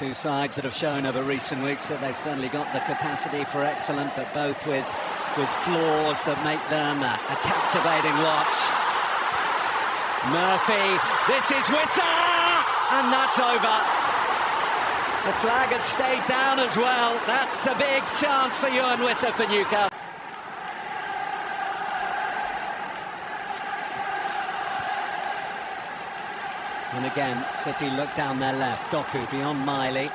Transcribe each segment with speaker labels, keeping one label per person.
Speaker 1: Two sides that have shown over recent weeks that they've certainly got the capacity for excellent, but both with flaws that make them a captivating watch. Murphy, this is Wissa, and that's over. The flag had stayed down as well. That's a big chance for Ewan Wissa for Newcastle. And again, City look down their left. Doku beyond Miley.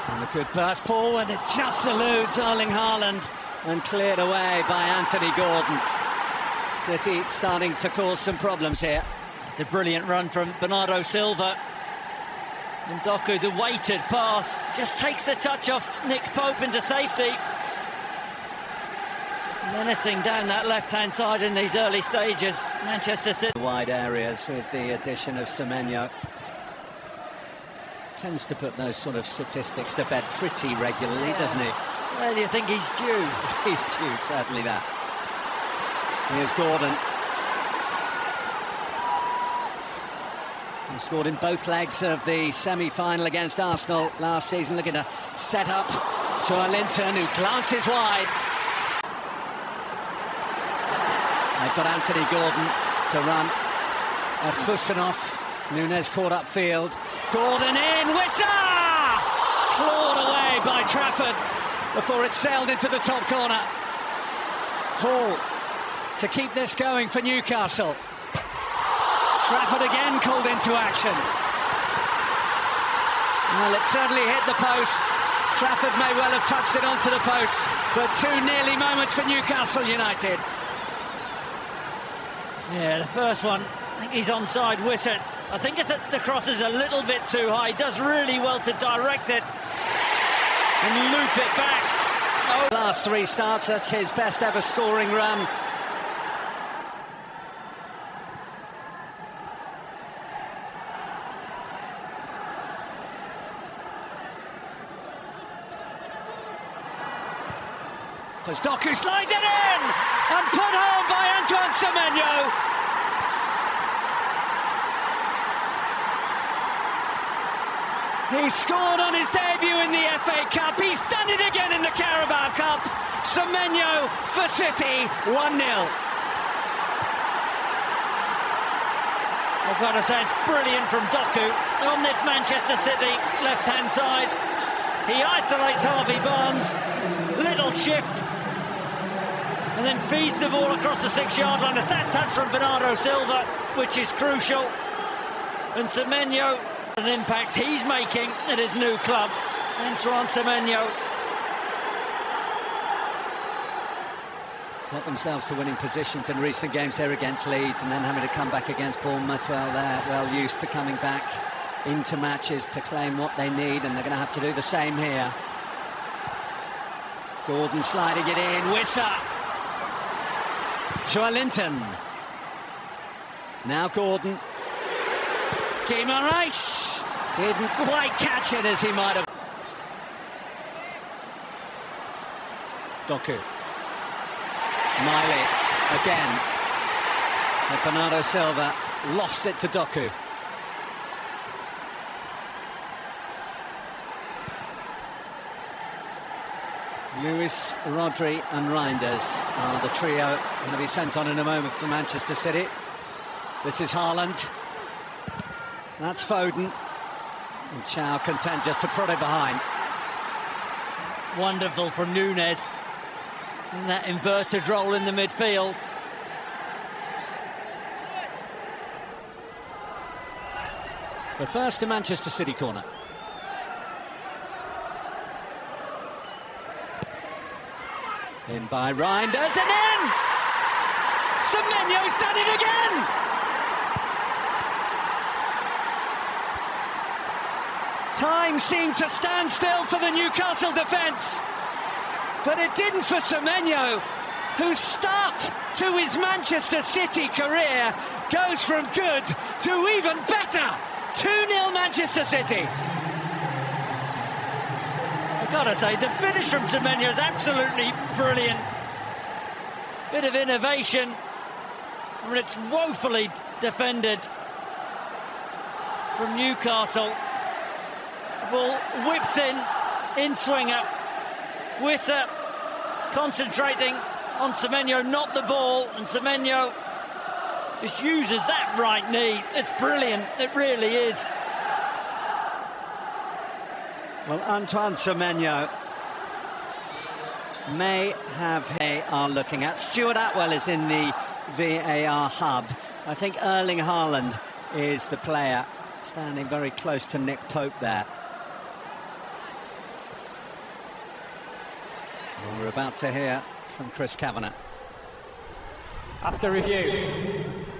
Speaker 1: And a good burst forward. It just eludes Erling Haaland and cleared away by Anthony Gordon. City starting to cause some problems here.
Speaker 2: It's a brilliant run from Bernardo Silva. And Doku, the weighted pass, just takes a touch off Nick Pope into safety. Menacing down that left-hand side in these early stages. Manchester City.
Speaker 1: Wide areas with the addition of Semenyo. Tends to put those sort of statistics to bed pretty regularly, doesn't he?
Speaker 2: Well, you think he's due?
Speaker 1: He's due, certainly that. Here's Gordon. He scored in both legs of the semi-final against Arsenal last season. Looking to set up Joelinton, who glances wide. They've got Anthony Gordon to run at Husanov. Nunez caught up field. Gordon in, Wissa! Clawed away by Trafford before it sailed into the top corner. Hall to keep this going for Newcastle. Trafford again called into action. Well, it certainly hit the post. Trafford may well have touched it onto the post, but two nearly moments for Newcastle United.
Speaker 2: Yeah, the first one, I think he's onside, Wissa. I think the cross is a little bit too high. He does really well to direct it and loop it back.
Speaker 1: Oh. Last three starts, that's his best ever scoring run. As Doku slides it in and put home by Antoine Semenyo. He scored on his debut in the FA Cup. He's done it again in the Carabao Cup. Semenyo for City, 1-0.
Speaker 2: I've got to say, it's brilliant from Doku on this Manchester City left-hand side. He isolates Harvey Barnes, little shift, and then feeds the ball across the 6-yard line. It's that touch from Bernardo Silva, which is crucial. And Semenyo, an impact he's making at his new club. Antoine Semenyo.
Speaker 1: Got themselves to winning positions in recent games here against Leeds, and then having to come back against Bournemouth. Well, they're well used to coming back into matches to claim what they need, and they're going to have to do the same here. Gordon sliding it in, Wissa. Joelinton. Now Gordon. Keeman Rice didn't quite catch it as he might have. Doku. Miley again. And Bernardo Silva lofts it to Doku. Lewis, Rodri and Reinders are the trio going to be sent on in a moment for Manchester City. This is Haaland. That's Foden. And Chow content just to prod it behind.
Speaker 2: Wonderful from Nunez in that inverted role in the midfield.
Speaker 1: The first to Manchester City corner. In by Reinders and in! Semenyo's done it again! Time seemed to stand still for the Newcastle defence, but it didn't for Semenyo, whose start to his Manchester City career goes from good to even better. 2-0 Manchester City.
Speaker 2: I've got to say, the finish from Semenyo is absolutely brilliant. Bit of innovation, and it's woefully defended from Newcastle. The ball whipped in swinger. Wissa concentrating on Semenyo, not the ball, and Semenyo just uses that right knee. It's brilliant, it really is.
Speaker 1: Well, Antoine Semenyo may have they are looking at. Stuart Atwell is in the VAR hub. I think Erling Haaland is the player standing very close to Nick Pope there. Well, we're about to hear from Chris Kavanagh.
Speaker 3: After review,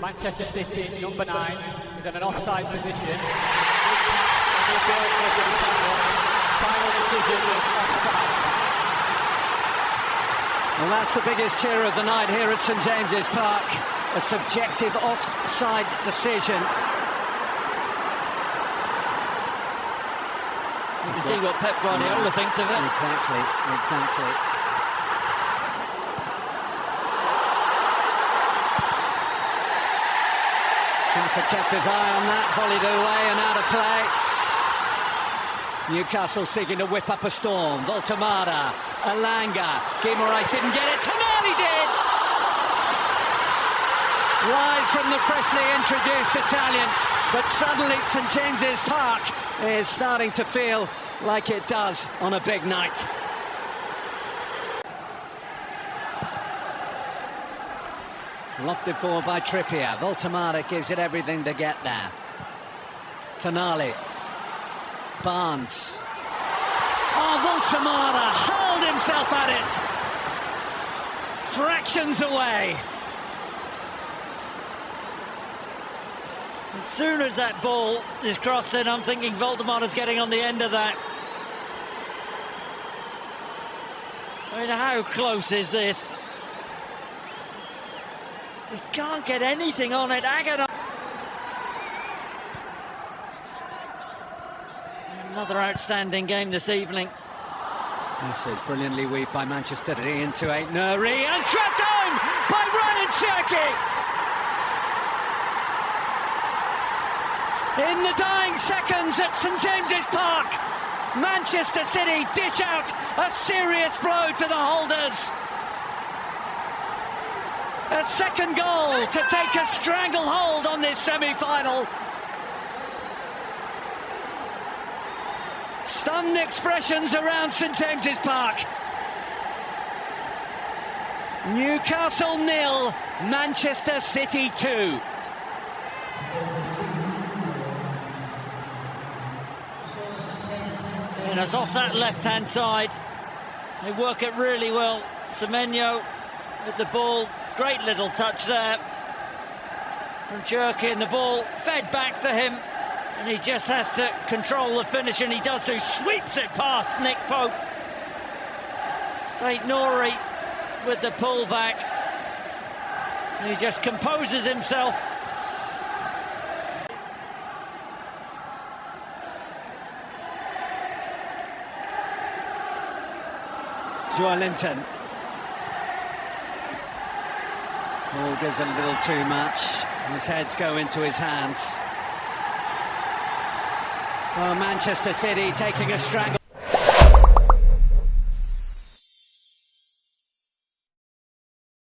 Speaker 3: Manchester City, number 9, is in an offside position. Final decision is offside.
Speaker 1: Well, that's the biggest cheer of the night here at St James's Park. A subjective offside decision.
Speaker 2: You can see what Pep Guardiola thinks of it.
Speaker 1: Exactly. Trafford kept his eye on that, volleyed it away and out of play. Newcastle seeking to whip up a storm. Voltemada, Elanga, Guimaraes didn't get it, Tonali did! Wide from the freshly introduced Italian, but suddenly St James's Park is starting to feel like it does on a big night. Lofted forward by Trippier. Voltemada gives it everything to get there. Tonali. Barnes. Oh, Voltemada hurled himself at it. Fractions away.
Speaker 2: As soon as that ball is crossed in, I'm thinking Voltemada's getting on the end of that. I mean, how close is this? Just can't get anything on it. Agonizing. Another outstanding game this evening.
Speaker 1: This is brilliantly weaved by Manchester City into eight. Nuri and swept home by Ryan Cherki. In the dying seconds at St James's Park, Manchester City dish out a serious blow to the holders. A second goal to take a stranglehold on this semi-final. Stunned expressions around St James's Park. Newcastle 0, Manchester City 2.
Speaker 2: And it's off that left-hand side. They work it really well. Semenyo with the ball. Great little touch there from Cherki, and the ball fed back to him. And he just has to control the finish, and he does do. Sweeps it past Nick Pope. St Nuri with the pullback. And he just composes himself.
Speaker 1: Joelinton. Ball gives a little too much. His heads go into his hands. Well, Manchester City taking a strangle.